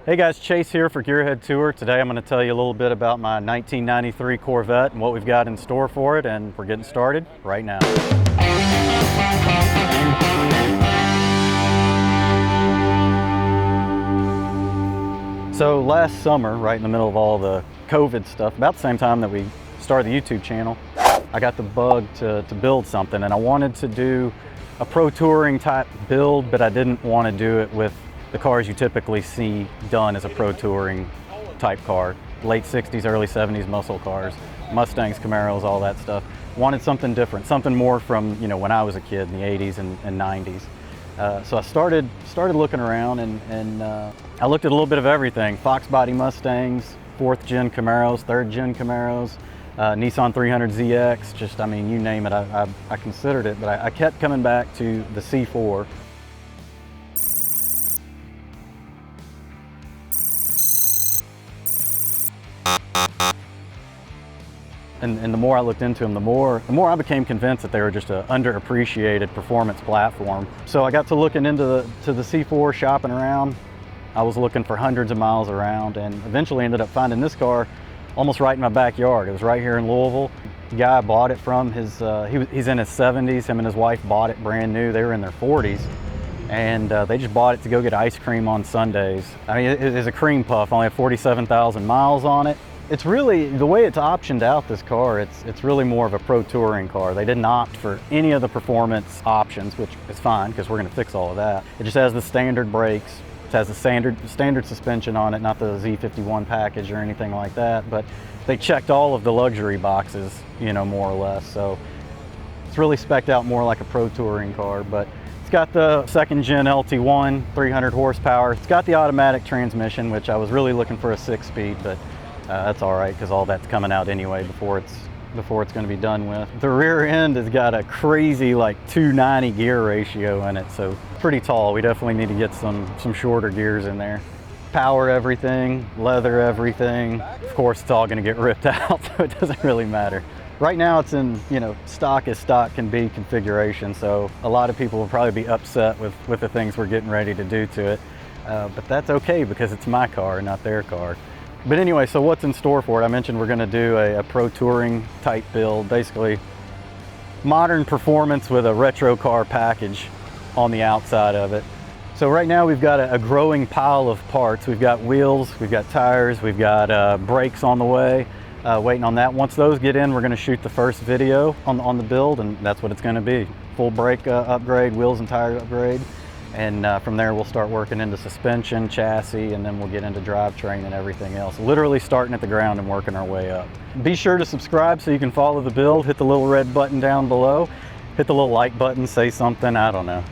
Hey guys, Chase here for GearHeadTour. Today I'm going to tell you a little bit about my 1993 Corvette and what we've got in store for it, and we're getting started right now. So last summer, right in the middle of all the COVID stuff, about the same time that we started the YouTube channel, I got the bug to build something, and I wanted to do a pro touring type build, but I didn't want to do it with the cars you typically see done as a pro touring type car. Late 60s, early 70s muscle cars, Mustangs, Camaros, all that stuff. Wanted something different, something more from, you know, when I was a kid in the 80s and 90s. So I started looking around, and I looked at a little bit of everything. Fox body Mustangs, 4th gen Camaros, 3rd gen Camaros, Nissan 300ZX, just, I mean, you name it, I considered it, but I kept coming back to the C4. And the more I looked into them, the more I became convinced that they were just an underappreciated performance platform. So I got to looking into the C4, shopping around. I was looking for hundreds of miles around, and eventually ended up finding this car almost right in my backyard. It was right here in Louisville. The guy I bought it from, he's in his 70s. Him and his wife bought it brand new. They were in their 40s. And they just bought it to go get ice cream on Sundays. I mean, it is a cream puff, only have 47,000 miles on it. It's really, the way it's optioned out, this car, it's really more of a pro touring car. They didn't opt for any of the performance options, which is fine because we're going to fix all of that. It just has the standard brakes. It has the standard suspension on it, not the Z51 package or anything like that, but they checked all of the luxury boxes, you know, more or less. So it's really spec'd out more like a pro touring car, but it's got the 2nd gen LT1, 300 horsepower. It's got the automatic transmission, which I was really looking for a 6-speed, but that's all right because all that's coming out anyway before it's going to be done with. The rear end has got a crazy like 290 gear ratio in it, so pretty tall. We definitely need to get some shorter gears in there. Power everything, leather everything. Of course, it's all going to get ripped out, so it doesn't really matter. Right now it's in, you know, stock as stock can be configuration, so a lot of people will probably be upset with the things we're getting ready to do to it. But that's okay because it's my car, not their car. But anyway, so what's in store for it? I mentioned we're going to do a pro touring type build, basically modern performance with a retro car package on the outside of it. So right now we've got a growing pile of parts. We've got wheels, we've got tires, we've got brakes on the way, waiting on that. Once those get in, we're going to shoot the first video on the build, and that's what it's going to be. Full brake upgrade, wheels and tire upgrade. And from there we'll start working into suspension, chassis, and then we'll get into drivetrain and everything else. Literally starting at the ground and working our way up. Be sure to subscribe so you can follow the build. Hit the little red button down below. Hit the little like button, say something, I don't know.